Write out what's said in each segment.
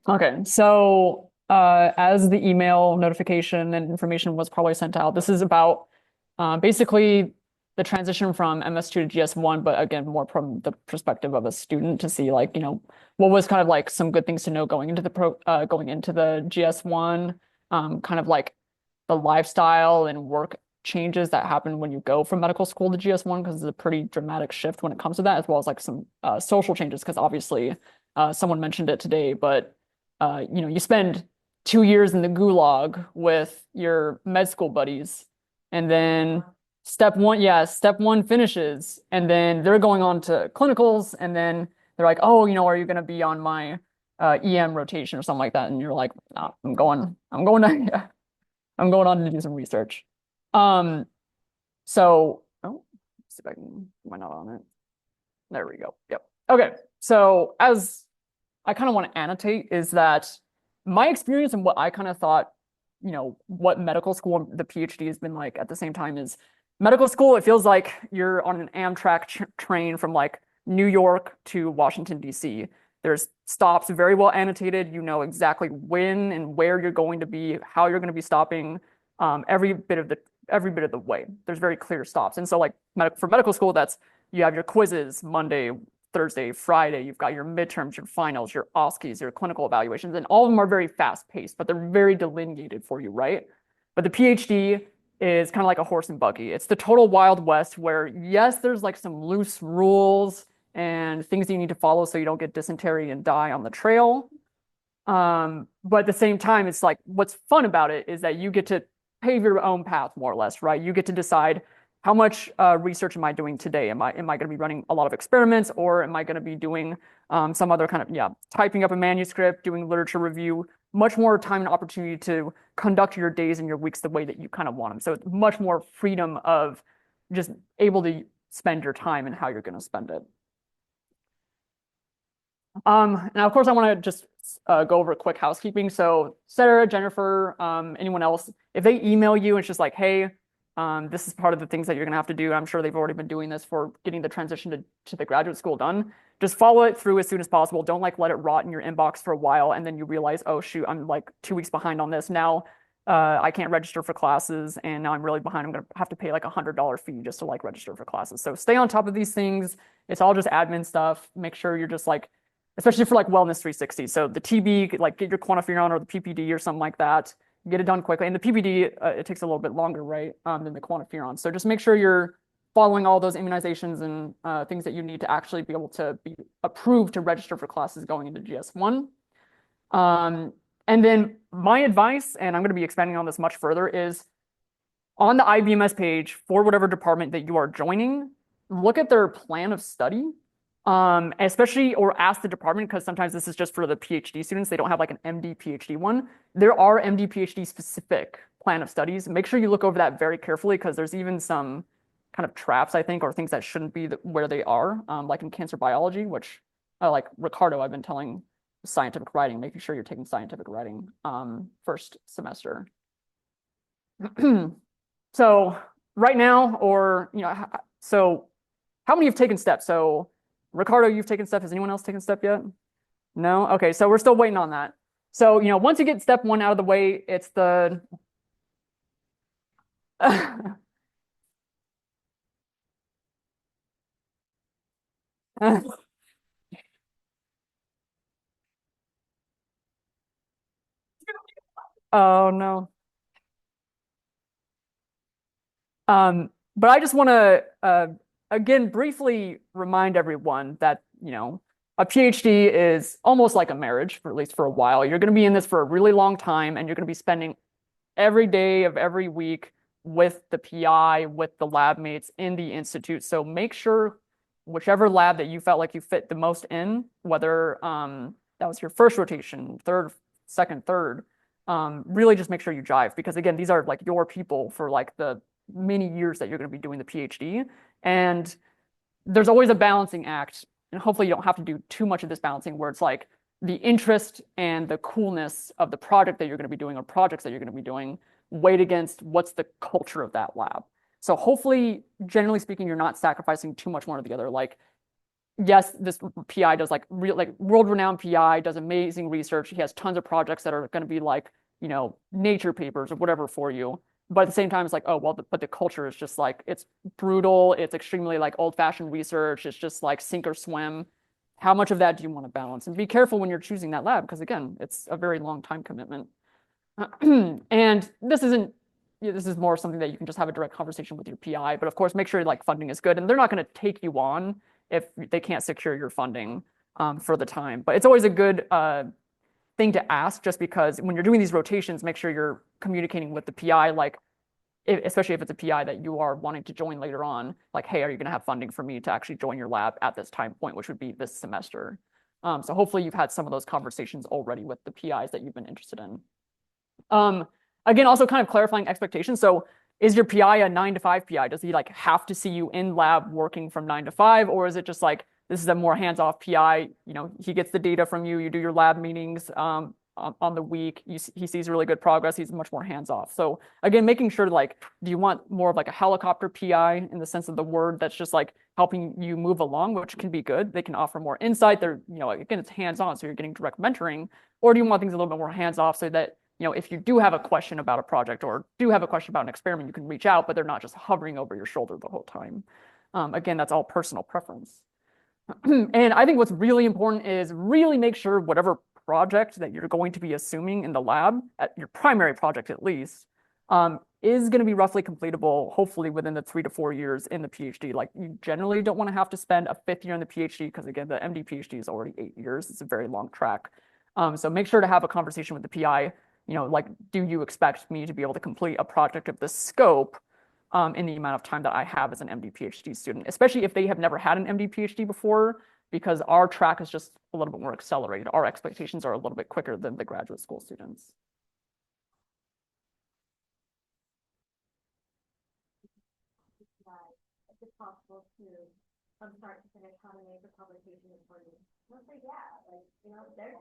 Okay, so as the email notification and information was probably sent out, this is about basically the transition from MS2 to GS1, but again, more from the perspective of a student to see like, what was kind of like some good things to know going into the GS1, kind of like the lifestyle and work changes that happen when you go from medical school to GS1, because it's a pretty dramatic shift when it comes to that, as well as like some social changes, because obviously someone mentioned it today, but you spend 2 years in the gulag with your med school buddies, and then step one finishes, and then they're going on to clinicals, and then they're like, oh, are you going to be on my EM rotation or something like that? And you're like, nah, I'm going on to do some research. Um, let's see if I can, am I not on it? There we go. Yep. Okay. So as I kind of want to annotate is that my experience and what I kind of thought, what medical school and the PhD has been like at the same time is medical school, it feels like you're on an Amtrak train from like New York to Washington, D.C. There's stops very well annotated. You know exactly when and where you're going to be, how you're going to be stopping, every bit of the way. There's very clear stops. And so like for medical school, you have your quizzes Monday, Thursday, Friday, you've got your midterms, your finals, your OSCEs, your clinical evaluations, and all of them are very fast paced, but they're very delineated for you, right? But the PhD is kind of like a horse and buggy. It's the total Wild West where, yes, there's like some loose rules and things that you need to follow so you don't get dysentery and die on the trail. But at the same time, it's like what's fun about it is that you get to pave your own path more or less, right? You get to decide how much research am I doing today? Am I going to be running a lot of experiments, or am I going to be doing some other kind of, typing up a manuscript, doing literature review, much more time and opportunity to conduct your days and your weeks the way that you kind of want them. So it's much more freedom of just able to spend your time and how you're going to spend it. Now, of course, I want to just go over quick housekeeping. So Sarah, Jennifer, anyone else, if they email you and it's just like, hey, this is part of the things that you're going to have to do. I'm sure they've already been doing this for getting the transition to the graduate school done. Just follow it through as soon as possible. Don't like let it rot in your inbox for a while and then you realize, oh shoot, I'm like 2 weeks behind on this. Now I can't register for classes and now I'm really behind. I'm going to have to pay like $100 fee just to like register for classes. So stay on top of these things. It's all just admin stuff. Make sure you're just like, especially for like Wellness 360. So the TB, like get your quantiferon or the PPD or something like that. Get it done quickly. And the PPD, it takes a little bit longer, right, than the quantiferon. So just make sure you're following all those immunizations and things that you need to actually be able to be approved to register for classes going into GS1. And then my advice, and I'm going to be expanding on this much further, is on the IBMS page for whatever department that you are joining, look at their plan of study. Especially, or ask the department, because sometimes this is just for the PhD students. They don't have like an MD PhD one. There are MD PhD specific plan of studies. Make sure you look over that very carefully because there's even some kind of traps, I think, or things that shouldn't be where they are, like in cancer biology, which like Ricardo, I've been telling scientific writing, making sure you're taking scientific writing first semester. So right now, or, so how many have taken steps? So Ricardo, you've taken step. Has anyone else taken step yet? No? Okay, so we're still waiting on that. So, once you get step one out of the way, it's the Oh no. But I just want to again briefly remind everyone that, a PhD is almost like a marriage, for at least for a while. You're going to be in this for a really long time, and you're going to be spending every day of every week with the PI, with the lab mates in the institute. So make sure whichever lab that you felt like you fit the most in, whether that was your first rotation, third, second, third, really just make sure you jive, because again, these are like your people for like the many years that you're going to be doing the PhD. And there's always a balancing act. And hopefully you don't have to do too much of this balancing where it's like the interest and the coolness of the project that you're going to be doing or projects that you're going to be doing weighed against what's the culture of that lab. So hopefully, generally speaking, you're not sacrificing too much one or the other. Like yes, this PI does like world-renowned PI, does amazing research. He has tons of projects that are going to be like, nature papers or whatever for you. But at the same time, it's like, oh, well, but the culture is just like, it's brutal. It's extremely like old-fashioned research. It's just like sink or swim. How much of that do you want to balance? And be careful when you're choosing that lab, because again, it's a very long time commitment. And this is more something that you can just have a direct conversation with your PI. But of course, make sure like funding is good, and they're not going to take you on if they can't secure your funding for the time. But it's always a good thing to ask, just because when you're doing these rotations, make sure you're communicating with the PI, like especially if it's a PI that you are wanting to join later on, like, hey, are you going to have funding for me to actually join your lab at this time point, which would be this semester. So hopefully you've had some of those conversations already with the PIs that you've been interested in. Again, also kind of clarifying expectations. So is your PI a 9 to 5 PI? Does he like have to see you in lab working from 9 to 5? Or is it just like, this is a more hands-off PI, he gets the data from you, you do your lab meetings on the week, he sees really good progress, he's much more hands-off. So again, making sure like, do you want more of like a helicopter PI in the sense of the word that's just like helping you move along, which can be good. They can offer more insight. They're, again, it's hands-on, so you're getting direct mentoring. Or do you want things a little bit more hands-off so that if you do have a question about a project or do have a question about an experiment, you can reach out, but they're not just hovering over your shoulder the whole time. Again, that's all personal preference. And I think what's really important is really make sure whatever project that you're going to be assuming in the lab, at your primary project at least, is going to be roughly completable, hopefully within the 3 to 4 years in the PhD. Like, you generally don't want to have to spend a 5th year in the PhD because, again, the MD PhD is already 8 years. It's a very long track. So make sure to have a conversation with the PI. Like, do you expect me to be able to complete a project of this scope in the amount of time that I have as an MD PhD student, especially if they have never had an MD PhD before, because our track is just a little bit more accelerated. Our expectations are a little bit quicker than the graduate school students. If it's possible to, from start to finish, how to make a publication for you. I'll say, yeah, like, there's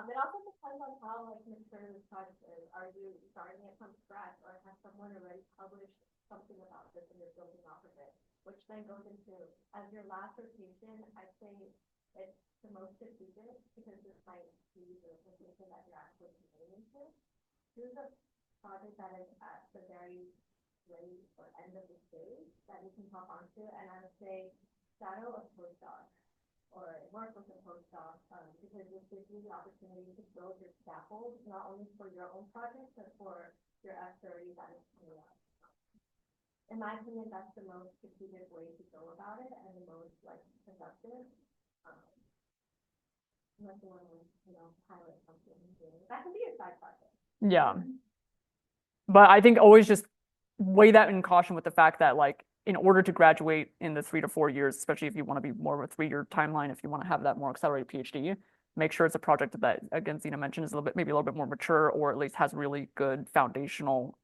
it also depends on how like mature this project is. Are you starting it from scratch, or has someone already published something about this and you're building off of it? Which then goes into, as your last rotation, I'd say it's the most strategic, because this might be the rotation that you're actually committing into. Choose a project that is at the very late or end of the stage that you can hop onto, and I would say shadow a postdoc or work with a postdoc, because this gives you the opportunity to build your scaffold, not only for your own project, but for your F30 that is coming up. In my opinion, that's the most strategic way to go about it and the most like productive. Unless you want to, pilot something. That can be a side project. Yeah. But I think always just weigh that in caution with the fact that, like, in order to graduate in the 3 to 4 years, especially if you want to be more of a 3-year timeline, if you want to have that more accelerated PhD, make sure it's a project that, again, Zena mentioned, is maybe a little bit more mature, or at least has really good foundational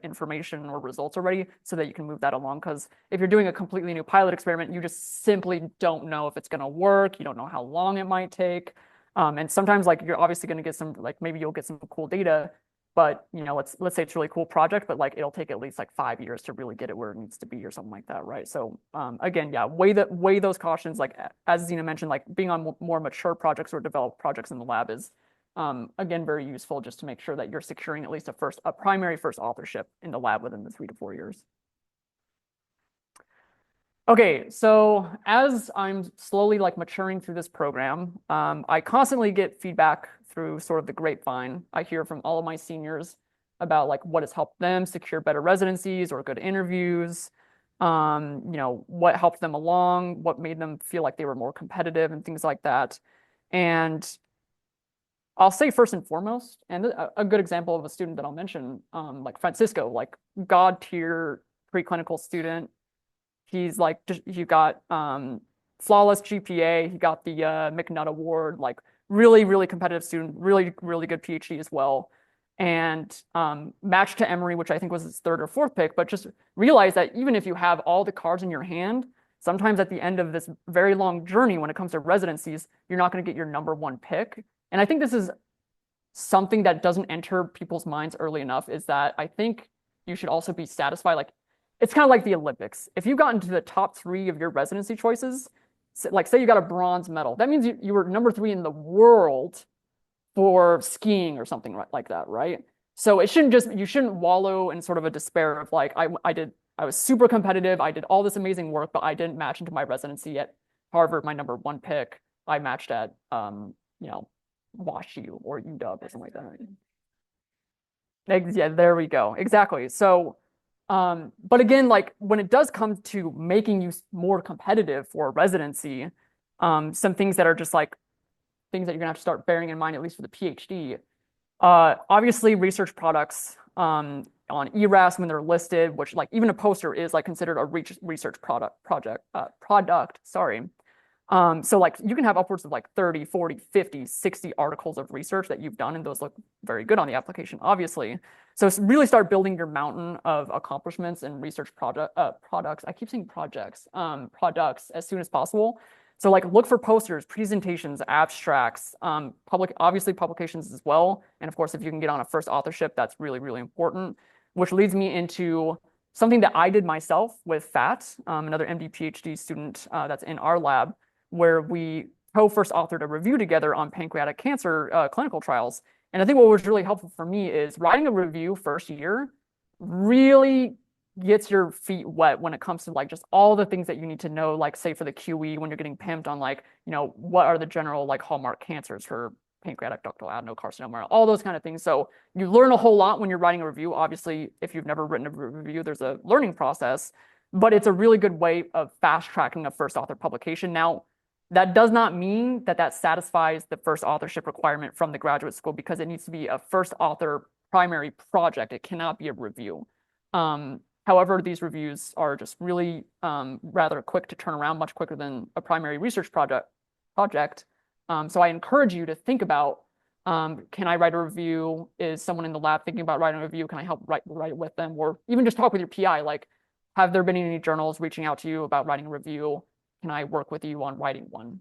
information or results already, so that you can move that along. Because if you're doing a completely new pilot experiment, you just simply don't know if it's going to work. You don't know how long it might take. And sometimes, like, you're obviously going to get some, like, maybe you'll get some cool data, but let's say it's a really cool project, but like it'll take at least like 5 years to really get it where it needs to be or something like that, right? So again, yeah, weigh those cautions. Like, as Zena mentioned, like being on more mature projects or developed projects in the lab is again very useful, just to make sure that you're securing at least a primary first authorship in the lab within the 3 to 4 years. Okay, so as I'm slowly like maturing through this program, I constantly get feedback through sort of the grapevine. I hear from all of my seniors about like what has helped them secure better residencies or good interviews, what helped them along, what made them feel like they were more competitive and things like that. And I'll say first and foremost, and a good example of a student that I'll mention, like Francisco, like God tier preclinical student. He's like, he got flawless GPA. He got the McNutt Award, like really, really competitive student, really, really good PhD as well. And matched to Emory, which I think was his 3rd or 4th pick, but just realize that even if you have all the cards in your hand, sometimes at the end of this very long journey, when it comes to residencies, you're not going to get your #1 pick. And I think this is something that doesn't enter people's minds early enough, is that I think you should also be satisfied. Like, it's kind of like the Olympics. If you got into the top 3 of your residency choices, like say you got a bronze medal, that means you were number 3 in the world for skiing or something like that, right? So it shouldn't just, you shouldn't wallow in sort of a despair of like, I was super competitive, I did all this amazing work, but I didn't match into my residency at Harvard, my number 1 pick. I matched at, you know, WashU or UW or something like that. Yeah, there we go. Exactly. So, but again, like when it does come to making you more competitive for residency, some things that are just like things that you're gonna have to start bearing in mind, at least for the PhD. Obviously, research products on ERAS when they're listed, which like even a poster is like considered a research product. Sorry. So like you can have upwards of like 30, 40, 50, 60 articles of research that you've done, and those look very good on the application, obviously. So really start building your mountain of accomplishments and research products. I keep saying projects, products as soon as possible. So like look for posters, presentations, abstracts, obviously publications as well. And of course, if you can get on a first authorship, that's really, really important, which leads me into something that I did myself with Fat, another MD PhD student that's in our lab, where we co-first authored a review together on pancreatic cancer clinical trials. And I think what was really helpful for me is writing a review first year really gets your feet wet when it comes to like just all the things that you need to know, like say for the QE when you're getting pimped on like, you know, what are the general like hallmark cancers for pancreatic ductal adenocarcinoma, all those kind of things. So you learn a whole lot when you're writing a review. Obviously, if you've never written a review, there's a learning process, but it's a really good way of fast tracking a first author publication. Now, that does not mean that that satisfies the first authorship requirement from the graduate school because it needs to be a first author primary project. It cannot be a review. However, these reviews are just really rather quick to turn around, much quicker than a primary research project. So I encourage you to think about, can I write a review? Is someone in the lab thinking about writing a review? Can I help write with them? Or even just talk with your PI, like, have there been any journals reaching out to you about writing a review? Can I work with you on writing one?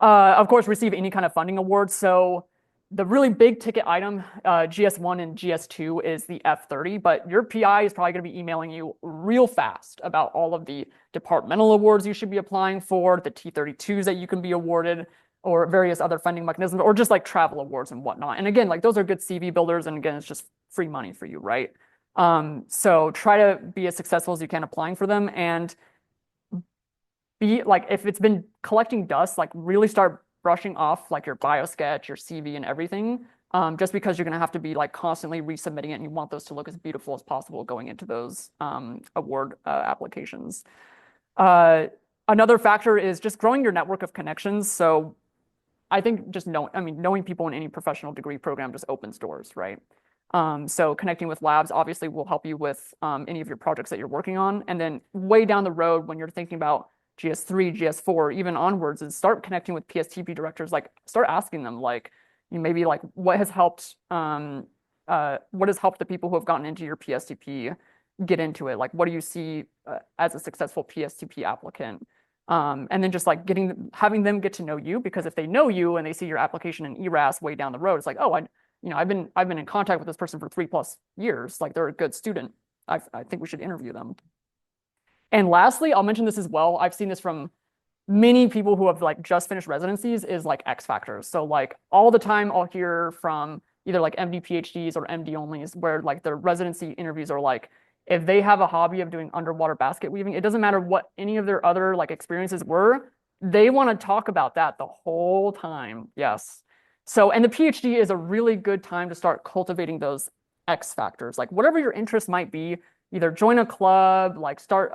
Of course, receive any kind of funding awards. So the really big ticket item, GS1 and GS2 is the F30, but your PI is probably going to be emailing you real fast about all of the departmental awards you should be applying for, the T32s that you can be awarded, or various other funding mechanisms, or just like travel awards and whatnot. And again, like those are good CV builders, and again, it's just free money for you, right? So try to be as successful as you can applying for them, and be like, if it's been collecting dust, like really start brushing off like your bio sketch, your CV and everything, just because you're going to have to be like constantly resubmitting it and you want those to look as beautiful as possible going into those award applications. Another factor is just growing your network of connections. So I think just knowing people in any professional degree program just opens doors, right? So connecting with labs obviously will help you with any of your projects that you're working on. And then way down the road when you're thinking about GS3, GS4, even onwards, is start connecting with PSTP directors. Like start asking them, like, you maybe like what has helped the people who have gotten into your PSTP get into it? Like, what do you see as a successful PSTP applicant? And then just like having them get to know you, because if they know you and they see your application in ERAS way down the road, it's like, oh, I've been in contact with this person for 3+ years. Like they're a good student. I think we should interview them. And lastly, I'll mention this as well. I've seen this from many people who have like just finished residencies is like X factors. So like all the time I'll hear from either like MD PhDs or MD onlys where like their residency interviews are like, if they have a hobby of doing underwater basket weaving, it doesn't matter what any of their other like experiences were, they want to talk about that the whole time. Yes. So, and the PhD is a really good time to start cultivating those X factors. Like whatever your interest might be, either join a club, like start,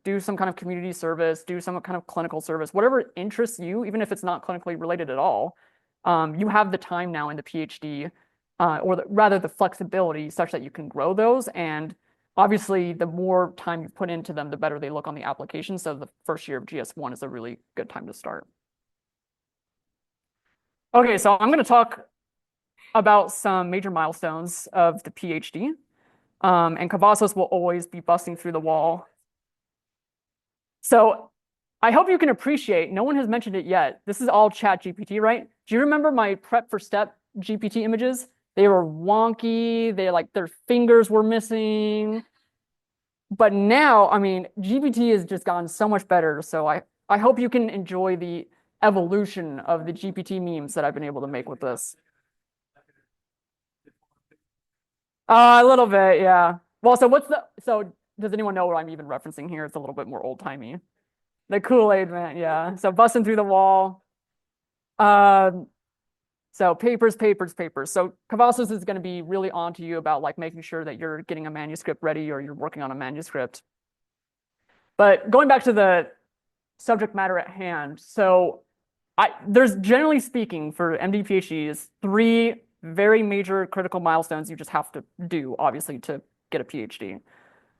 do some kind of community service, do some kind of clinical service, whatever interests you, even if it's not clinically related at all. You have the time now in the PhD, rather the flexibility such that you can grow those. And obviously, the more time you put into them, the better they look on the application. So the first year of GS1 is a really good time to start. Okay, so I'm going to talk about some major milestones of the PhD. And Cavazos will always be busting through the wall. So I hope you can appreciate, no one has mentioned it yet. This is all Chat GPT, right? Do you remember my prep for step GPT images? They were wonky. They like their fingers were missing. But now, I mean, GPT has just gotten so much better. So I hope you can enjoy the evolution of the GPT memes that I've been able to make with this. A little bit, yeah. Well, so does anyone know what I'm even referencing here? It's a little bit more old-timey. The Kool-Aid man, yeah. So busting through the wall. Um, so papers, papers, papers. So Cavazos is going to be really on to you about like making sure that you're getting a manuscript ready or you're working on a manuscript. But going back to the subject matter at hand, so there's generally speaking for MD PhDs, three very major critical milestones you just have to do, obviously, to get a PhD.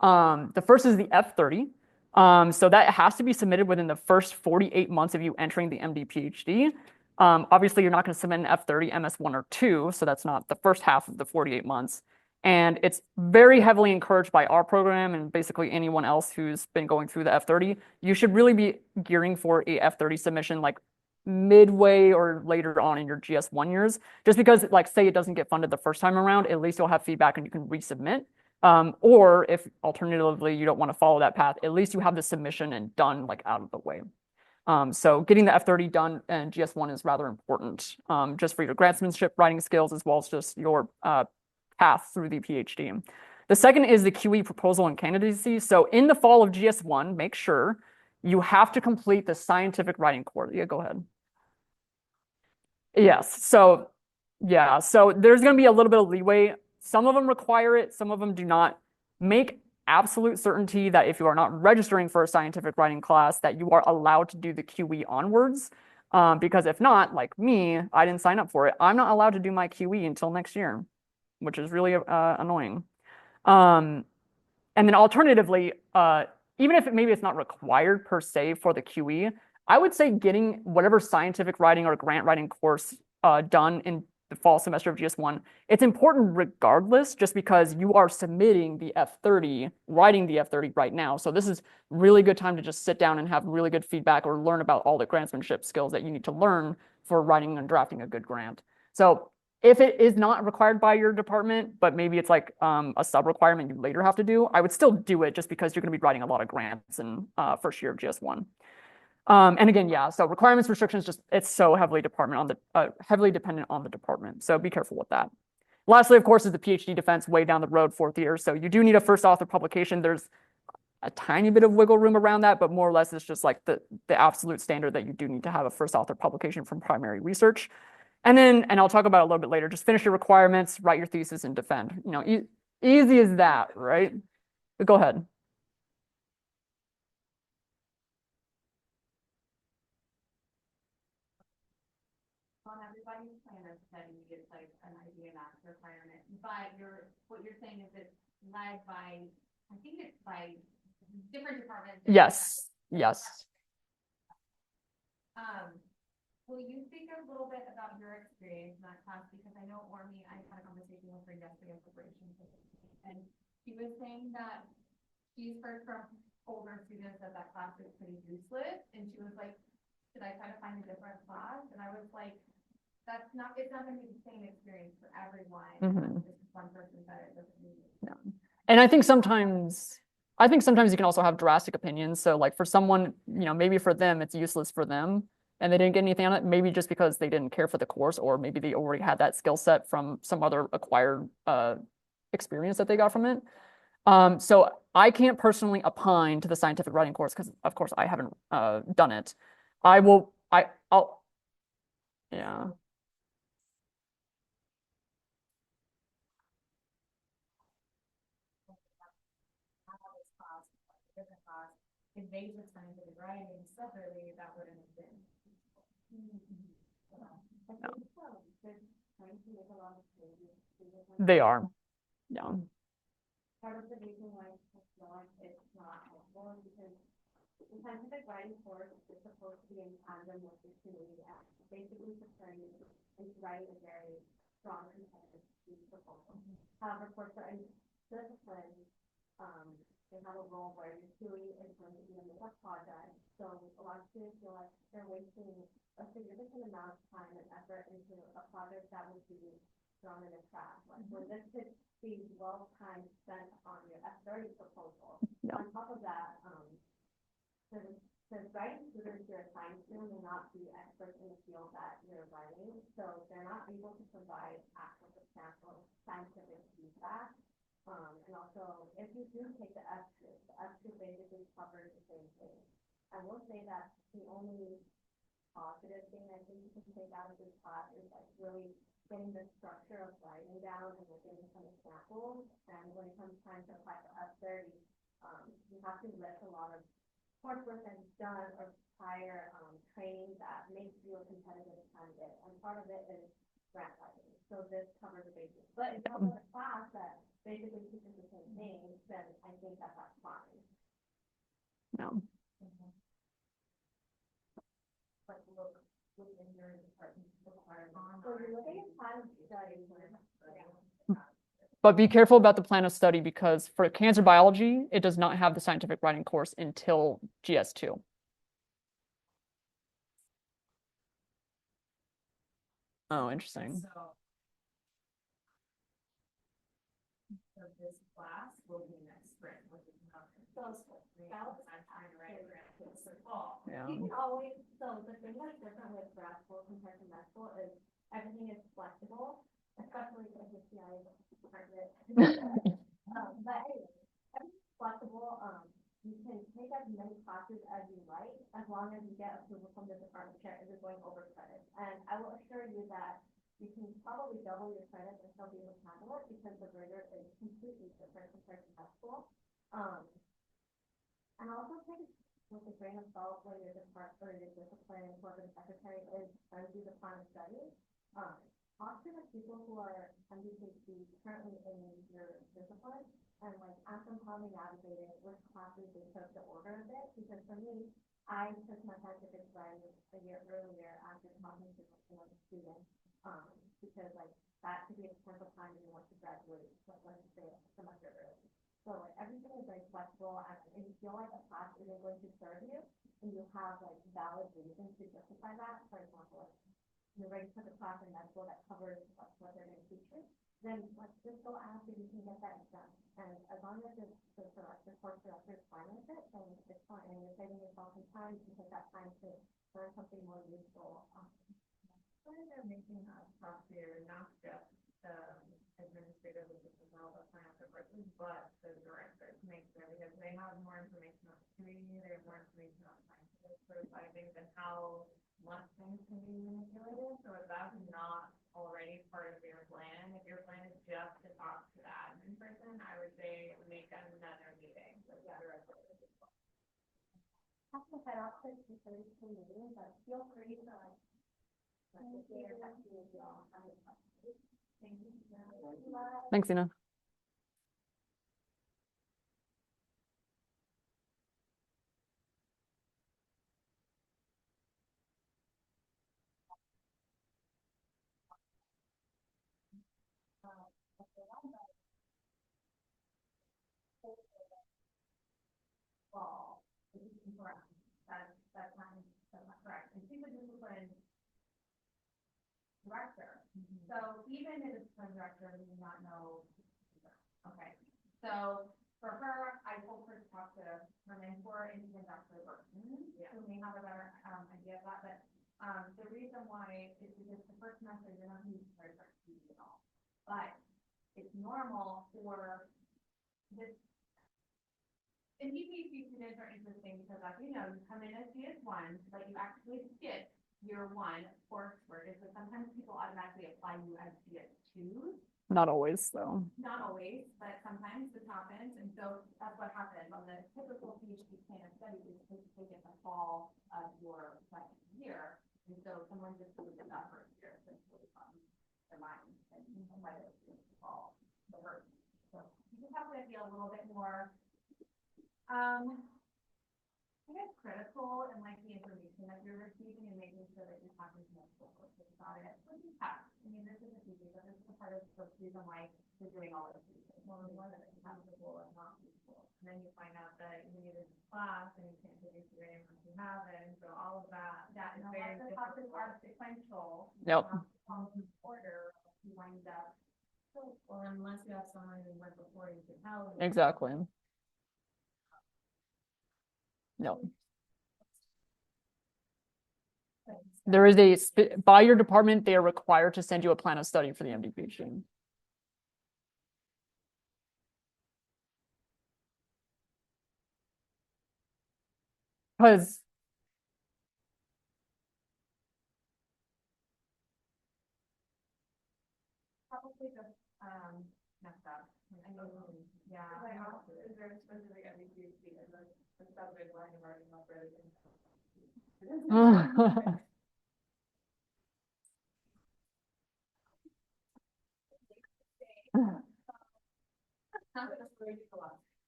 The first is the F30. So that has to be submitted within the first 48 months of you entering the MD PhD. Obviously, you're not going to submit an F30 MS1 or 2, so that's not the first half of the 48 months. And it's very heavily encouraged by our program and basically anyone else who's been going through the F30. You should really be gearing for a F30 submission like midway or later on in your GS1 years, just because like say it doesn't get funded the first time around, at least you'll have feedback and you can resubmit. Or if alternatively you don't want to follow that path, at least you have the submission and done like out of the way. So getting the F30 done in GS1 is rather important, just for your grantsmanship writing skills as well as just your path through the PhD. The second is the QE proposal and candidacy. So in the fall of GS1, make sure you have to complete the scientific writing course. Yeah, go ahead. Yes. So yeah, so there's going to be a little bit of leeway. Some of them require it, some of them do not. Make absolute certainty that if you are not registering for a scientific writing class, that you are allowed to do the QE onwards. Because if not, like me, I didn't sign up for it. I'm not allowed to do my QE until next year, which is really annoying. Um, and then alternatively, even if maybe it's not required per se for the QE, I would say getting whatever scientific writing or grant writing course done in the fall semester of GS1, it's important regardless, just because you are submitting the F30, writing the F30 right now. So this is really good time to just sit down and have really good feedback or learn about all the grantsmanship skills that you need to learn for writing and drafting a good grant. So if it is not required by your department, but maybe it's like a sub requirement you later have to do, I would still do it just because you're going to be writing a lot of grants in first year of GS1. And again, yeah, so requirements, restrictions, just it's so heavily dependent on the department. So be careful with that. Lastly, of course, is the PhD defense way down the road, fourth year. So you do need a first author publication. There's a tiny bit of wiggle room around that, but more or less it's just like the absolute standard that you do need to have a first author publication from primary research. And then, and I'll talk about it a little bit later, just finish your requirements, write your thesis, and defend. You know, easy as that, right? But go ahead. On everybody's plan of study, it's like an idea max requirement, but what you're saying is it's led by, I think it's by different departments. Yes, yes. Will you speak a little bit about your experience in that class? Because I know Ormy, I had a conversation with her yesterday in preparation, and she was saying that she's heard from older students that that class is pretty useless, and she was like, should I try to find a different class? And I was like, it's not going to be the same experience for everyone. Just one person said it doesn't mean it. Yeah. And I think sometimes you can also have drastic opinions. So like for someone, you know, maybe for them it's useless for them and they didn't get anything on it, maybe just because they didn't care for the course, or maybe they already had that skill set from some other acquired experience that they got from it. So I can't personally opine to the scientific writing course because of course I haven't done it. I'll yeah. If they just scientific writing separately, that wouldn't have been. They are. Yeah. Part of the reason why it's not helpful because the scientific writing course is supposed to be in tandem with the community act, basically preparing you into writing a very strong competitive proposal. However, for certain disciplines, they have a role where your QE is going to be in the work project. So a lot of students feel like they're wasting a significant amount of time and effort into a project that would be thrown in the trash. Like, when this could be well time spent on your F30 proposal. Yeah. On top of that, the writing tutors you're assigned to may not be experts in the field that you're writing, so they're not able to provide actual substantial scientific feedback. And also, if you do take the F2 basically covers the same thing. I will say that the only positive thing I think you can take out of this class is like really getting the structure of writing down and looking at some examples. And when it comes time to apply for F30, you have to list a lot of coursework that's done or prior training that makes you a competitive candidate. And part of it is grant writing. So this covers the basics. But if you have a class that basically teaches the same thing, then I think that that's fine. No. But look within your department requirements. So you're looking at plan of study. But be careful about the plan of study because for cancer biology, it does not have the scientific writing course until GS2. Oh, interesting. So this class will be next spring, which is not so I'm trying to write a grant for fall. Yeah. You can always, so the thing that's different with grad school compared to med school is everything is flexible, especially if the CI is part of it. But anyway, everything's flexible. You can take as many classes as you like, as long as you get approval from the department chair if you're going over credits. And I will assure you that you can probably double your credits and still be able to handle it because the rigor is completely different compared to med school. And also take it with a grain of salt when your department or your discipline or the secretary is trying to do the plan of study. Talk to the people who are MD-PhD currently in your discipline and like ask them how they navigated which classes they took the order of it. Because for me, I took my scientific writing a year earlier after talking to a student. Because like that could be a potential time when you want to graduate, like let's say a semester early. So like everything is very flexible, and if you feel like a class isn't going to serve you, and you have like valid reasons to justify that, for example, you're ready to put a class in med school that covers what they're going to teach you, then let's just go ask if you can get that done. And as long as the course director is fine with it, then it's fine. And you're saving yourself some time to take that time to learn something more useful. They're making a software not just the administrator which is all the financial person, but the director to make sure because they have more information on the community, they have more information on scientific certified things and how much things can be manipulated. So if that's not already part of your plan, if your plan is just to talk to the admin person, I would say make another meeting with the director. Have to head off to the meeting, but feel free to like. Thanks, Ina. Well, incorrect. That's not correct. And she's a discipline director. So even a discipline director may not know. Okay. So for her, I told her to talk to her mentor and even Dr. Burton, who may have a better idea of that. But the reason why is because the first semester you're not using very much at all. But it's normal for this. And EPC students are interesting because, as you know, you come in as GS1, but you actually skip year one coursework. So sometimes people automatically apply you as GS2. Not always, though. Not always, but sometimes this happens. And so that's what happens on the typical PhD plan of study is taken the fall of your second year. And so someone just moved it that first year, essentially from their mind and might have fall the first. So you just have to be a little bit more I guess critical and like the information that you're receiving and making sure that you're talking to multiple courses about it. Which is tough. I mean, this isn't easy, but this is a part of the reason why we're doing all of this. One that it's applicable and not useful. And then you find out that you need a class and you can't produce your name once you have it. And so all of that is very difficult. The classes are sequential. Yep. Order, you wind up Or unless you have someone who went before you can tell. Exactly. No. There is by your department, they are required to send you a plan of study for the MD PhD. Because Probably just, messed up. I know, yeah. Is there a specific MVPC and the subject line of already not really?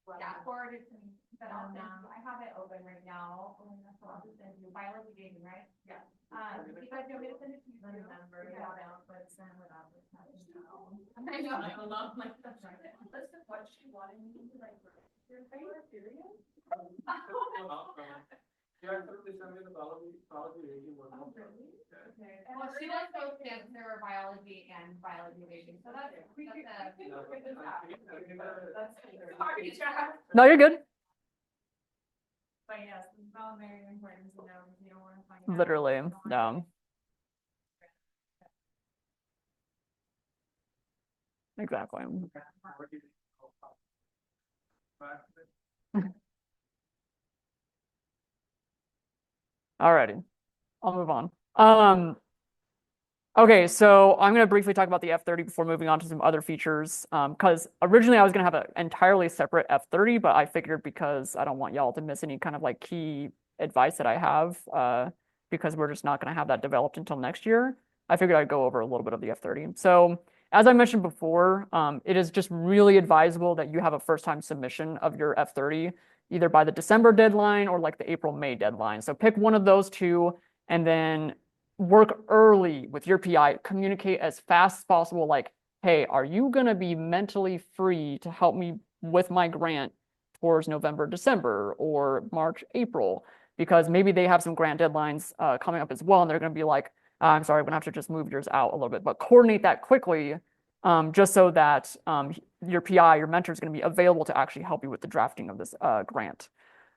Yeah, forward it to me, but I have it open right now, so I'll just send you biology gaming, right? Yeah. If you guys want me to send it to you, remember, yeah, but send without this. I know, I love my stuff. That's just what she wanted me to like. Are you serious? Yeah, they sent me the biology rating was not. Okay. Well, she does both cancer, biology, and biology rating, so that's sorry, Chad. No, you're good. But yes, it's all very important to know, if you don't want to find out. Literally, no. Exactly. Alrighty, I'll move on. Okay, so I'm going to briefly talk about the F30 before moving on to some other features. Because originally I was going to have an entirely separate F30, but I figured because I don't want y'all to miss any kind of like key advice that I have, because we're just not going to have that developed until next year, I figured I'd go over a little bit of the F30. So as I mentioned before, it is just really advisable that you have a first-time submission of your F30, either by the December deadline or like the April-May deadline. So pick one of those two, and then work early with your PI, communicate as fast as possible, like, hey, are you going to be mentally free to help me with my grant towards November, December, or March, April? Because maybe they have some grant deadlines coming up as well, and they're going to be like, I'm sorry, we're going to have to just move yours out a little bit, but coordinate that quickly, just so that your PI, your mentor, is going to be available to actually help you with the drafting of this grant.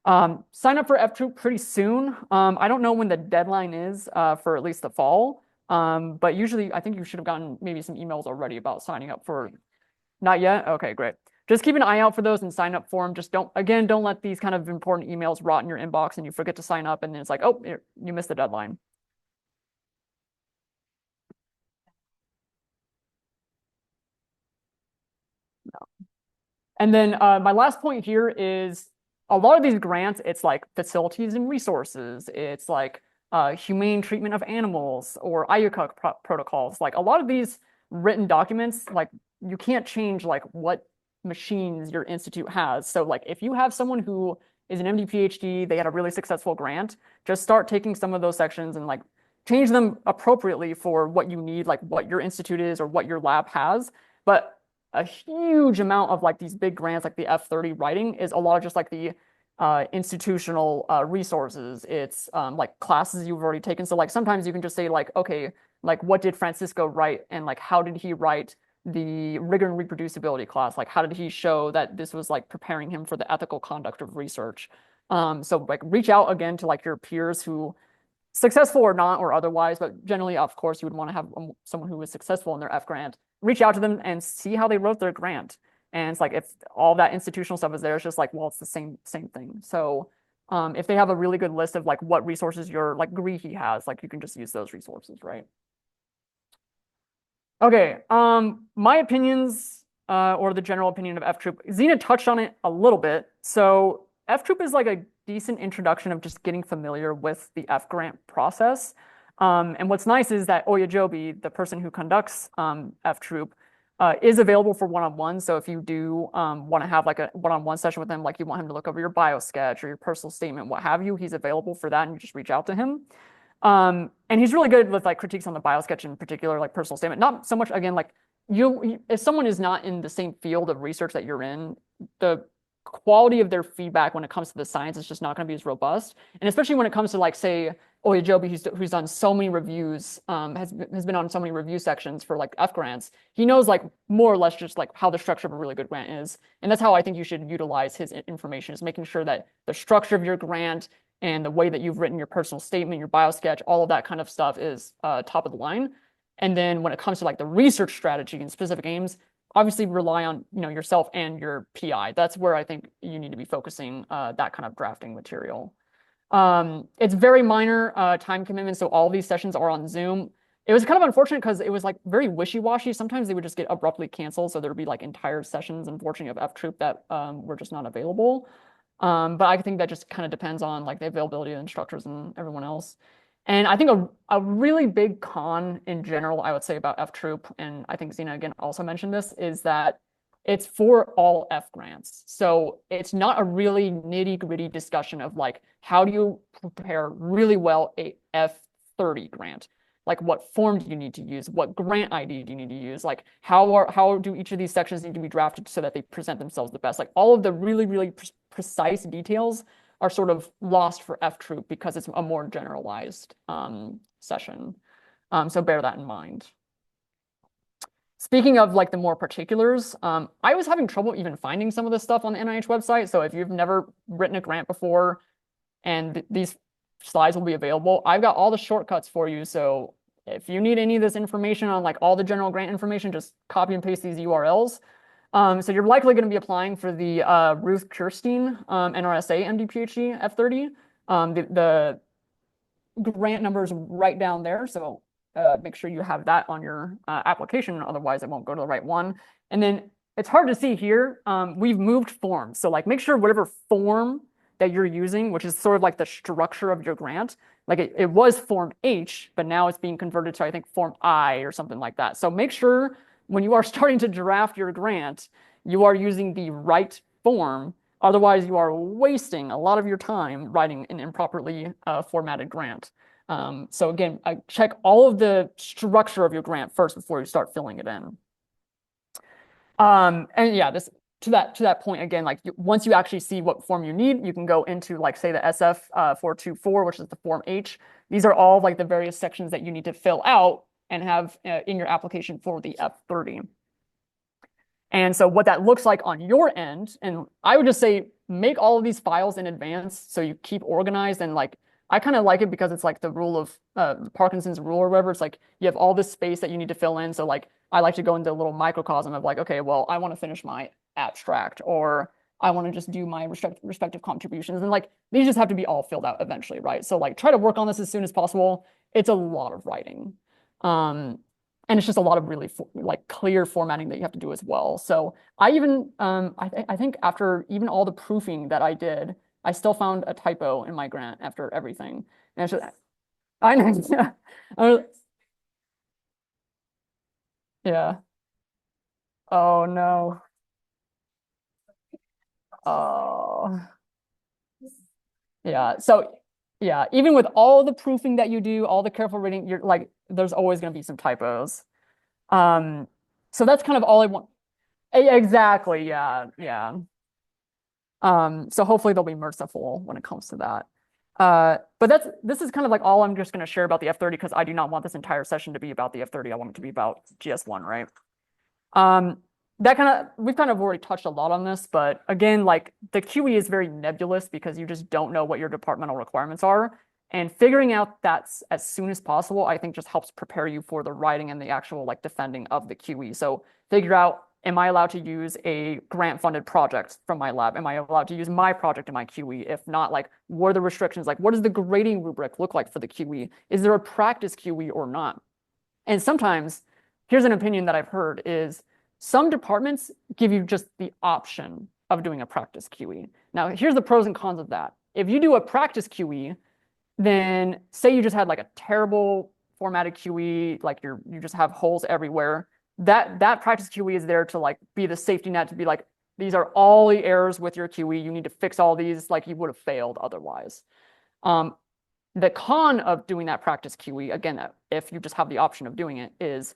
Sign up for F2 pretty soon. I don't know when the deadline is for at least the fall, but usually I think you should have gotten maybe some emails already about signing up for. Not yet? Okay, great. Just keep an eye out for those and sign up for them. Just don't let these kind of important emails rot in your inbox and you forget to sign up and then it's like, oh, you missed the deadline. And then my last point here is a lot of these grants, it's like facilities and resources. It's like humane treatment of animals or IUCUC protocols. Like a lot of these written documents, like you can't change like what machines your institute has. So like if you have someone who is an MD PhD, they had a really successful grant, just start taking some of those sections and like change them appropriately for what you need, like what your institute is or what your lab has. But a huge amount of like these big grants, like the F30 writing, is a lot of just like the institutional resources. It's like classes you've already taken. So like sometimes you can just say like, okay, like what did Francisco write and like how did he write the rigor and reproducibility class? Like how did he show that this was like preparing him for the ethical conduct of research? So like reach out again to like your peers who successful or not or otherwise, but generally, of course, you would want to have someone who was successful in their F grant, reach out to them and see how they wrote their grant. And it's like if all that institutional stuff is there, it's just like, well, it's the same thing. So if they have a really good list of like what resources your like GRE has, like you can just use those resources, right? Okay, my opinions or the general opinion of F-Troop, Zena touched on it a little bit. So F-Troop is like a decent introduction of just getting familiar with the F-Grant process. And what's nice is that Oyajobi, the person who conducts F-Troop, is available for one-on-one. So if you do want to have like a one-on-one session with him, like you want him to look over your bio sketch or your personal statement, what have you, he's available for that and you just reach out to him. And he's really good with like critiques on the bio sketch in particular, like personal statement. Not so much, again, like if someone is not in the same field of research that you're in, the quality of their feedback when it comes to the science is just not going to be as robust. And especially when it comes to like, say, Oyajobi, who's done so many reviews, has been on so many review sections for like F grants. He knows like more or less just like how the structure of a really good grant is. And that's how I think you should utilize his information, is making sure that the structure of your grant and the way that you've written your personal statement, your biosketch, all of that kind of stuff is top of the line. And then when it comes to like the research strategy and specific aims, obviously rely on yourself and your PI. That's where I think you need to be focusing that kind of drafting material. It's very minor time commitment, so all these sessions are on Zoom. It was kind of unfortunate because it was like very wishy-washy. Sometimes they would just get abruptly canceled, so there'd be like entire sessions, unfortunately, of F Troop that were just not available. But I think that just kind of depends on like the availability of instructors and everyone else. And I think a really big con in general, I would say, about F Troop, and I think Zena again also mentioned this, is that it's for all F grants. So it's not a really nitty-gritty discussion of like, how do you prepare really well a F30 grant? Like what form do you need to use? What grant ID do you need to use? Like how do each of these sections need to be drafted so that they present themselves the best? Like all of the really, really precise details are sort of lost for F Troop because it's a more generalized session. So bear that in mind. Speaking of like the more particulars, I was having trouble even finding some of this stuff on the NIH website. So if you've never written a grant before and these slides will be available, I've got all the shortcuts for you. So if you need any of this information on like all the general grant information, just copy and paste these URLs. So you're likely going to be applying for the Ruth Kirstein NRSA MD-PhD F30. The grant number is right down there. So make sure you have that on your application, otherwise it won't go to the right one. And then it's hard to see here. We've moved forms. So like make sure whatever form that you're using, which is sort of like the structure of your grant, like it was form H, but now it's being converted to, I think, form I or something like that. So make sure when you are starting to draft your grant, you are using the right form. Otherwise, you are wasting a lot of your time writing an improperly formatted grant. So again, check all of the structure of your grant first before you start filling it in. And yeah, this to that point again, like once you actually see what form you need, you can go into like say the SF 424, which is the form H. These are all like the various sections that you need to fill out and have in your application for the F30. And so what that looks like on your end, and I would just say make all of these files in advance so you keep organized. And like I kind of like it because it's like the rule of Parkinson's rule or whatever. It's like you have all this space that you need to fill in. So like I like to go into a little microcosm of like, okay, well, I want to finish my abstract, or I want to just do my respective contributions. And like these just have to be all filled out eventually, right? So like try to work on this as soon as possible. It's a lot of writing. And it's just a lot of really like clear formatting that you have to do as well. So I even, I think after even all the proofing that I did, I still found a typo in my grant after everything. And it's just, I know, yeah. Oh no. Oh, yeah. So yeah, even with all the proofing that you do, all the careful reading, you're like, there's always going to be some typos. So that's kind of all I want. Exactly. Yeah. Yeah. So hopefully they'll be merciful when it comes to that. But this is kind of like all I'm just going to share about the F30 because I do not want this entire session to be about the F30. I want it to be about GS1, right? We've kind of already touched a lot on this, but again, like the QE is very nebulous because you just don't know what your departmental requirements are. And figuring out that as soon as possible, I think just helps prepare you for the writing and the actual like defending of the QE. So figure out, am I allowed to use a grant-funded project from my lab? Am I allowed to use my project in my QE? If not, like, what are the restrictions? Like, what does the grading rubric look like for the QE? Is there a practice QE or not? And sometimes, here's an opinion that I've heard is some departments give you just the option of doing a practice QE. Now, here's the pros and cons of that. If you do a practice QE, then say you just had like a terrible formatted QE, like you just have holes everywhere. That practice QE is there to like be the safety net to be like, these are all the errors with your QE. You need to fix all these, like you would have failed otherwise. The con of doing that practice QE, again, if you just have the option of doing it, is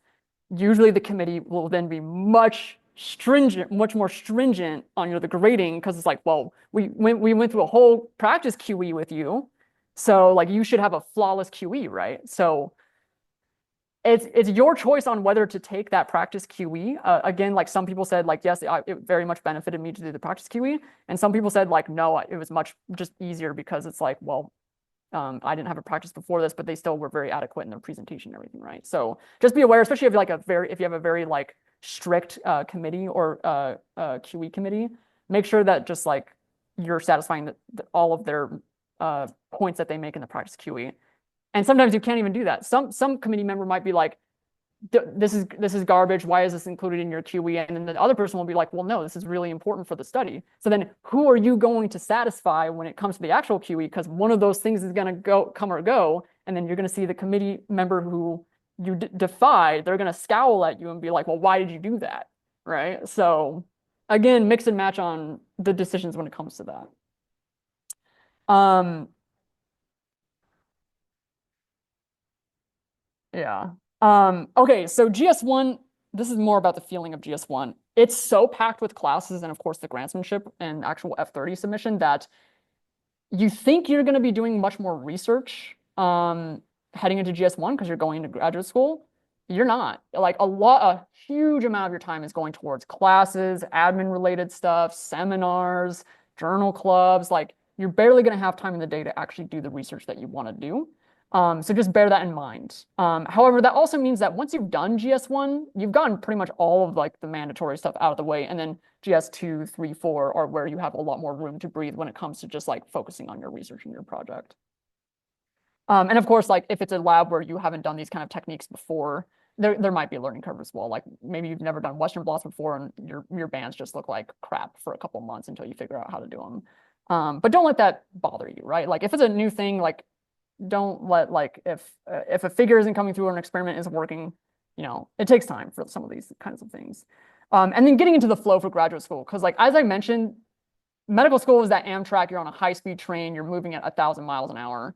usually the committee will then be much more stringent on the grading because it's like, well, we went through a whole practice QE with you. So like you should have a flawless QE, right? So it's your choice on whether to take that practice QE. Again, like some people said, like, yes, it very much benefited me to do the practice QE. And some people said, like, no, it was much just easier because it's like, well, I didn't have a practice before this, but they still were very adequate in their presentation and everything, right? So just be aware, especially if if you have a very like strict committee or QE committee, make sure that just like you're satisfying all of their points that they make in the practice QE. And sometimes you can't even do that. Some committee member might be like, this is garbage. Why is this included in your QE? And then the other person will be like, well, no, this is really important for the study. So then who are you going to satisfy when it comes to the actual QE? Because one of those things is going to come or go. And then you're going to see the committee member who you defied, they're going to scowl at you and be like, well, why did you do that? Right? So again, mix and match on the decisions when it comes to that. Yeah. Okay, so GS1, this is more about the feeling of GS1. It's so packed with classes and of course the grantsmanship and actual F30 submission that you think you're going to be doing much more research heading into GS1 because you're going to graduate school. You're not. Like a huge amount of your time is going towards classes, admin related stuff, seminars, journal clubs. Like you're barely going to have time in the day to actually do the research that you want to do. So just bear that in mind. However, that also means that once you've done GS1, you've gotten pretty much all of like the mandatory stuff out of the way, and then GS2, 3, 4 are where you have a lot more room to breathe when it comes to just like focusing on your research and your project. And of course, like if it's a lab where you haven't done these kind of techniques before, there might be a learning curve as well. Like maybe you've never done Western blots before and your bands just look like crap for a couple months until you figure out how to do them. But don't let that bother you, right? Like if it's a new thing, like don't let like if a figure isn't coming through or an experiment isn't working, it takes time for some of these kinds of things. And then getting into the flow for graduate school, because like as I mentioned, medical school is that Amtrak, you're on a high-speed train, you're moving at 1,000 miles an hour.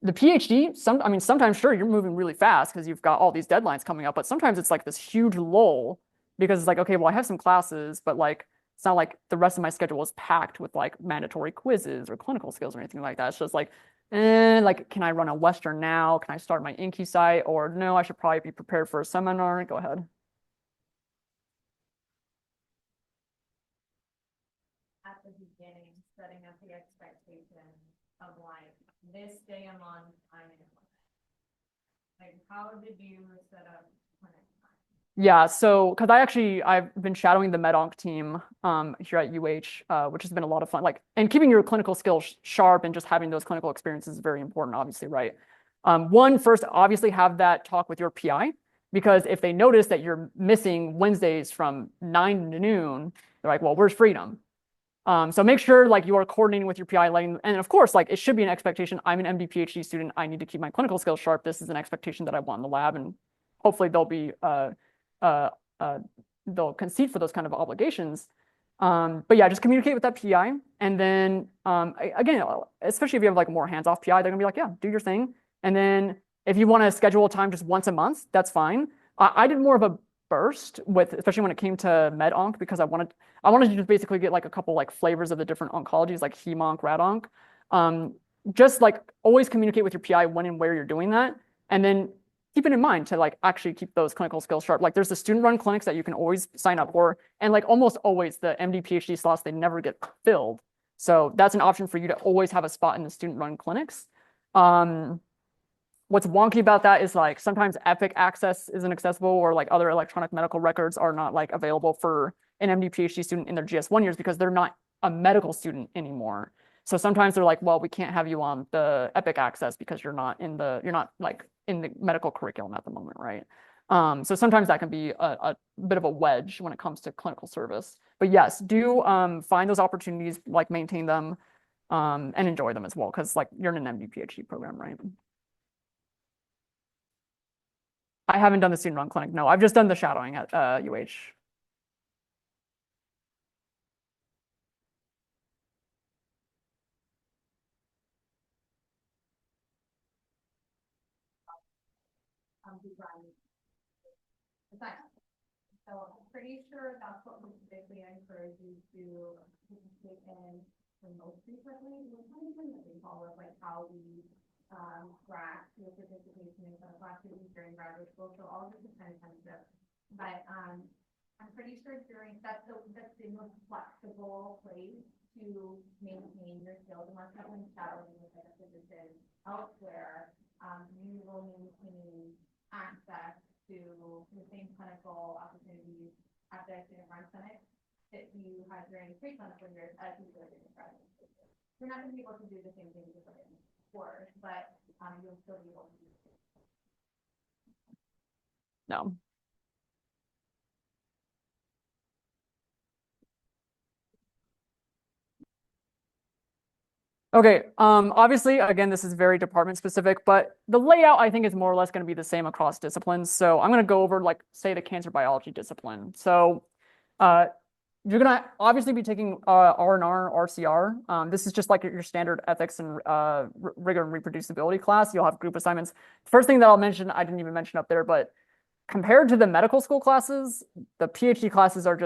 The PhD, sometimes sure, you're moving really fast because you've got all these deadlines coming up, but sometimes it's like this huge lull because it's like, okay, well, I have some classes, but like it's not like the rest of my schedule is packed with like mandatory quizzes or clinical skills or anything like that. It's just like, can I run a Western now? Can I start my Inky site? Or no, I should probably be prepared for a seminar. Go ahead. At the beginning, setting up the expectation of like this day a month, I'm in it. Like, how did you set up clinic time? Yeah, so because I've been shadowing the MedOnc team here at UH, which has been a lot of fun. Like, and keeping your clinical skills sharp and just having those clinical experiences is very important, obviously, right? First, obviously have that talk with your PI, because if they notice that you're missing Wednesdays from 9 to noon, they're like, well, where's freedom? So make sure like you are coordinating with your PI, and of course, like it should be an expectation. I'm an MD PhD student. I need to keep my clinical skills sharp. This is an expectation that I want in the lab, and hopefully uh, they'll concede for those kind of obligations. But yeah, just communicate with that PI, and then again, especially if you have like more hands-off PI, they're gonna be like, yeah, do your thing. And then if you want to schedule a time just once a month, that's fine. I did more of a burst especially when it came to med-onc, because I wanted to just basically get like a couple like flavors of the different oncologies, like hem-onc, rad-onc. Just like always communicate with your PI when and where you're doing that, and then keep it in mind to like actually keep those clinical skills sharp. Like there's the student-run clinics that you can always sign up for, and like almost always the MD PhD slots, they never get filled. So that's an option for you to always have a spot in the student-run clinics. What's wonky about that is like sometimes Epic access isn't accessible, or like other electronic medical records are not like available for an MD PhD student in their GS1 years because they're not a medical student anymore. So sometimes they're like, well, we can't have you on the Epic access because you're not like in the medical curriculum at the moment, right? So sometimes that can be a bit of a wedge when it comes to clinical service. But yes, do find those opportunities, like maintain them, and enjoy them as well, because like you're in an MD PhD program, right? I haven't done the student run clinic. No, I've just done the shadowing at UH. Design. So I'm pretty sure that's what we typically encourage you to participate in the most frequently. We're kind of doing the same call with like how we track your participation in clinical activities during graduate school. So all of this is kind of sensitive. But I'm pretty sure that's the most flexible place to maintain your skills and mark up when shadowing with like a physician elsewhere. You will maintain access to the same clinical opportunities at the student run clinic that you had during preclinical years as you did in the graduate school. You're not going to be able to do the same things as in course, but you'll still be able to do it. No. Okay, obviously, again, this is very department specific, but the layout I think is more or less going to be the same across disciplines. So I'm going to go over, like, say, the cancer biology discipline. So you're going to obviously be taking R&R, RCR. This is just like your standard ethics and rigor and reproducibility class. You'll have group assignments. First thing that I'll mention, I didn't even mention up there, but compared to the medical school classes, the PhD classes are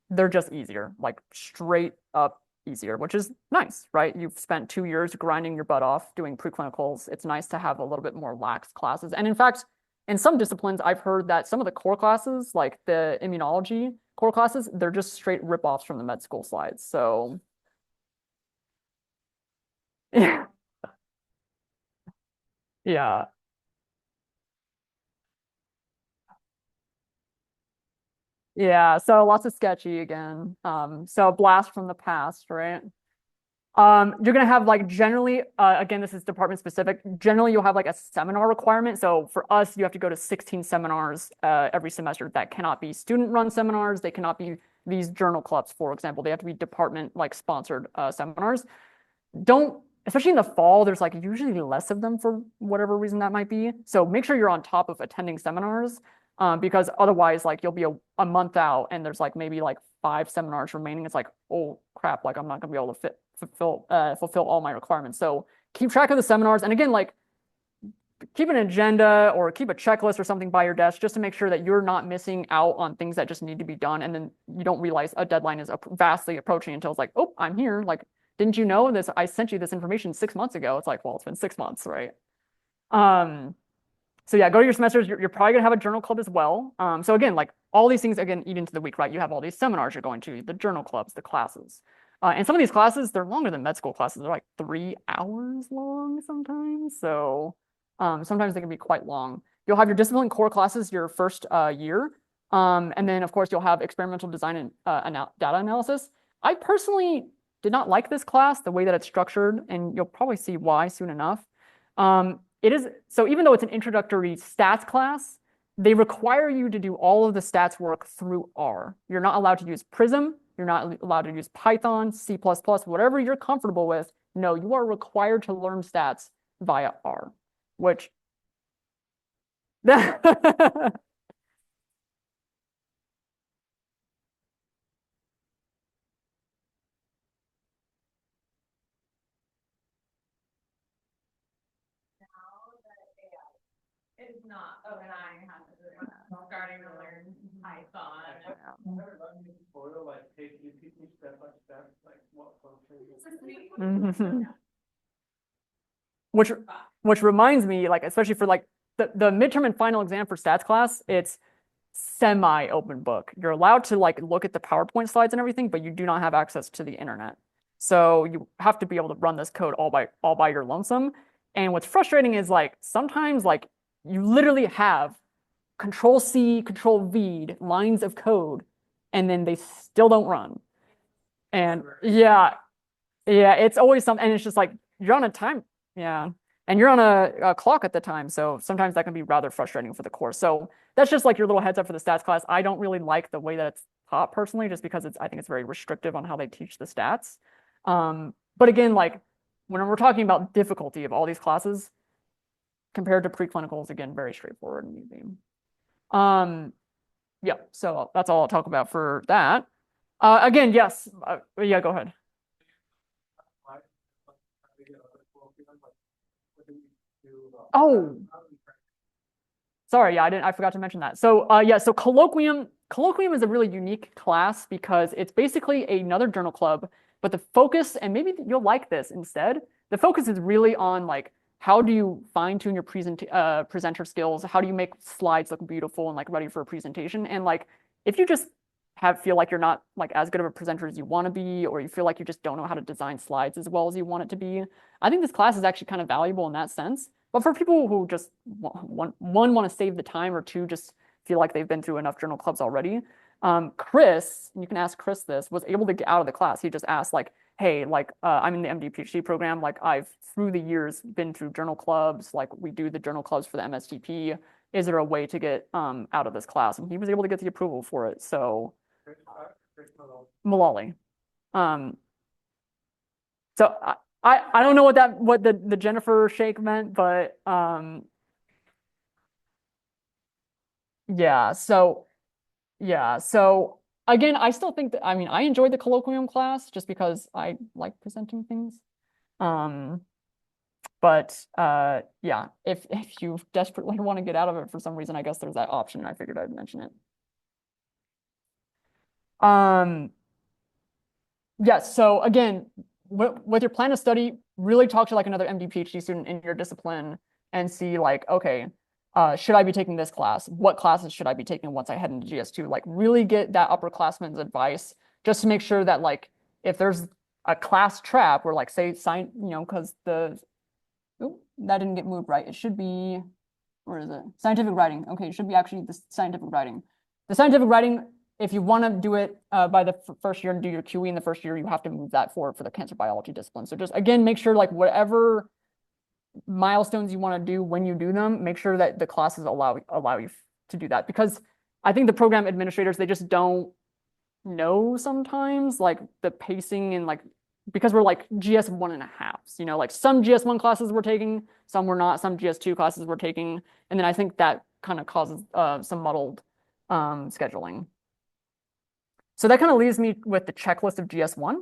they're just easier, like straight up easier, which is nice, right? You've spent 2 years grinding your butt off doing preclinicals. It's nice to have a little bit more lax classes. And in fact, in some disciplines, I've heard that some of the core classes, like the immunology core classes, they're just straight rip-offs from the med school slides. So yeah. Yeah. Yeah, so lots of sketchy again. So blast from the past, right? You're gonna have like generally, again, this is department specific. Generally, you'll have like a seminar requirement. So for us, you have to go to 16 seminars every semester. That cannot be student-run seminars. They cannot be these journal clubs, for example. They have to be department like sponsored seminars. Especially in the fall, there's like usually less of them for whatever reason that might be. So make sure you're on top of attending seminars. Because otherwise, like you'll be a month out and there's like maybe like 5 seminars remaining. It's like, oh crap, like I'm not gonna be able to fulfill all my requirements. So keep track of the seminars. And again, like keep an agenda or keep a checklist or something by your desk just to make sure that you're not missing out on things that just need to be done. And then you don't realize a deadline is vastly approaching until it's like, oh, I'm here. Like, didn't you know this? I sent you this information 6 months ago. It's like, well, it's been 6 months, right? So yeah, go to your semesters. You're probably gonna have a journal club as well. So again, like all these things again eat into the week, right? You have all these seminars you're going to, the journal clubs, the classes. And some of these classes, they're longer than med school classes. They're like 3 hours long sometimes. So sometimes they can be quite long. You'll have your discipline core classes your first year. And then of course you'll have experimental design and data analysis. I personally did not like this class, the way that it's structured, and you'll probably see why soon enough. So even though it's an introductory stats class, they require you to do all of the stats work through R. You're not allowed to use Prism. You're not allowed to use Python, C++, whatever you're comfortable with. No, you are required to learn stats via R, which It's not. Oh, and I have to do it. I'm starting to learn Python. Like, hey, you teach me step by step, like what Mhm. Which reminds me, like especially for like the midterm and final exam for stats class, it's semi open book. You're allowed to like look at the PowerPoint slides and everything, but you do not have access to the internet. So you have to be able to run this code all by your lonesome. And what's frustrating is like sometimes like you literally have Control C, Control V lines of code, and then they still don't run. And yeah, it's always something, and it's just like you're on a time, yeah, and you're on a clock at the time, so sometimes that can be rather frustrating for the course. So that's just like your little heads up for the stats class. I don't really like the way that it's taught personally, just because I think it's very restrictive on how they teach the stats. But again, like when we're talking about difficulty of all these classes compared to preclinicals, again, very straightforward and easy. Yeah, so that's all I'll talk about for that. Again, yes, yeah, go ahead. Oh, sorry, yeah, I forgot to mention that. So yeah, so colloquium is a really unique class because it's basically another journal club, but the focus, and maybe you'll like this instead, the focus is really on like, how do you fine tune your presenter skills? How do you make slides look beautiful and like ready for a presentation? And like, if you just feel like you're not like as good of a presenter as you want to be, or you feel like you just don't know how to design slides as well as you want it to be, I think this class is actually kind of valuable in that sense. But for people who just want to save the time, or two, just feel like they've been through enough journal clubs already, Chris, and you can ask Chris this, was able to get out of the class. He just asked like, hey, like I'm in the MD PhD program, like I've through the years been through journal clubs, like we do the journal clubs for the MSTP. Is there a way to get out of this class? And he was able to get the approval for it. So Malali. Um, so I don't know what the Jennifer shake meant, but yeah, so again, I still think that, I mean, I enjoyed the colloquium class just because I like presenting things. But yeah, if you desperately want to get out of it for some reason, I guess there's that option. I figured I'd mention it. Yes, so again, with your plan of study, really talk to like another MD PhD student in your discipline and see like, okay, should I be taking this class? What classes should I be taking once I head into GS2? Like really get that upperclassman's advice just to make sure that like if there's a class trap where like say because that didn't get moved right. It should be, where is it? Scientific writing. Okay, it should be actually the scientific writing. The scientific writing, if you want to do it by the first year and do your QE in the first year, you have to move that forward for the cancer biology discipline. So just again, make sure like whatever milestones you want to do when you do them, make sure that the classes allow you to do that. Because I think the program administrators, they just don't know sometimes like the pacing and like, because we're like GS1 and a half, like some GS1 classes we're taking, some we're not, some GS2 classes we're taking. And then I think that kind of causes some muddled scheduling. So that kind of leaves me with the checklist of GS1.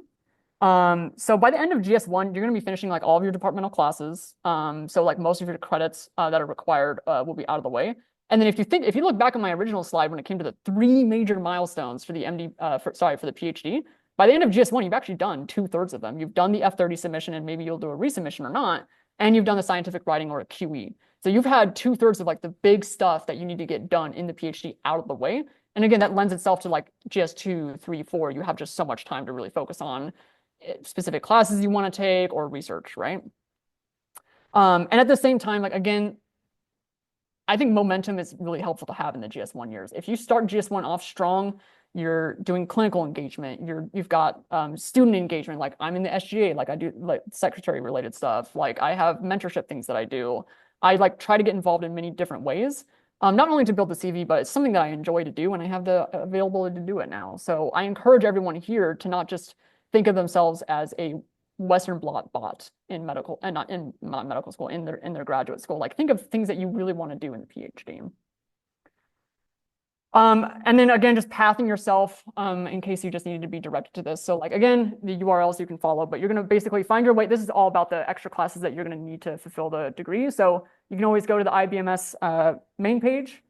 So by the end of GS1, you're going to be finishing like all of your departmental classes. So like most of your credits that are required will be out of the way. And then if you look back on my original slide when it came to the 3 major milestones for the for the PhD, by the end of GS1, you've actually done 2/3 of them. You've done the F30 submission, and maybe you'll do a resubmission or not, and you've done the scientific writing or a QE. So you've had 2/3 of like the big stuff that you need to get done in the PhD out of the way. And again, that lends itself to like GS2, 3, 4. You have just so much time to really focus on specific classes you want to take or research, right? And at the same time, like again, I think momentum is really helpful to have in the GS1 years. If you start GS1 off strong, you're doing clinical engagement, you've got student engagement, like I'm in the SGA, like I do like secretary related stuff, like I have mentorship things that I do. I like try to get involved in many different ways, not only to build the CV, but it's something that I enjoy to do, and I have the availability to do it now. So I encourage everyone here to not just think of themselves as a Western blot bot in medical, and not medical school, in their graduate school. Like think of things that you really want to do in the PhD. And then again, just pathing yourself in case you just needed to be directed to this. So like again, the URLs you can follow, but you're going to basically find your way. This is all about the extra classes that you're going to need to fulfill the degree. So you can always go to the IBMS main page.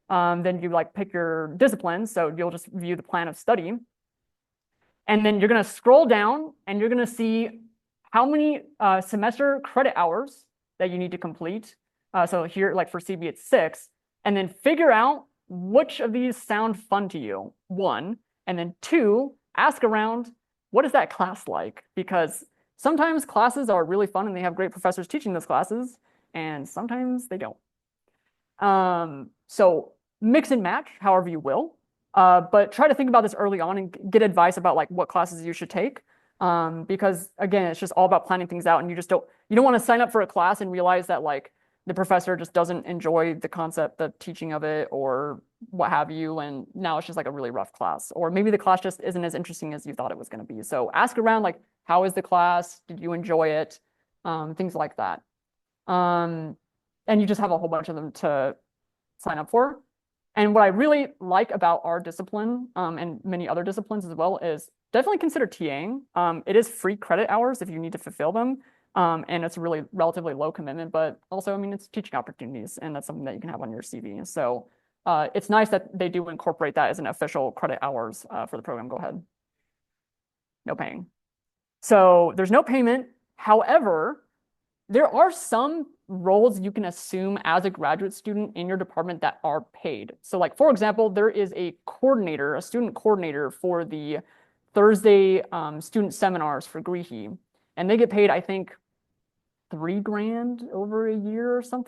Then you like pick your discipline. So you'll just view the plan of study. And then you're going to scroll down and you're going to see how many semester credit hours that you need to complete. So here, like for CB, it's 6. And then figure out which of these sound fun to you, 1. And then 2, ask around, what is that class like? Because sometimes classes are really fun and they have great professors teaching those classes, and sometimes they don't. So mix and match however you will. But try to think about this early on and get advice about like what classes you should take. Because again, it's just all about planning things out, and you don't want to sign up for a class and realize that like the professor just doesn't enjoy the concept, the teaching of it, or what have you, and now it's just like a really rough class. Or maybe the class just isn't as interesting as you thought it was going to be. So ask around like, how is the class? Did you enjoy it? Things like that. And you just have a whole bunch of them to sign up for. And what I really like about our discipline and many other disciplines as well is definitely consider TAing. It is free credit hours if you need to fulfill them. And it's really relatively low commitment, but also, I mean, it's teaching opportunities, and that's something that you can have on your CV. So it's nice that they do incorporate that as an official credit hours for the program. Go ahead. No paying. So there's no payment. However, there are some roles you can assume as a graduate student in your department that are paid. So like, for example, there is a coordinator, a student coordinator for the Thursday student seminars for Greehey, and they get paid, I think, $3,000 over a year or something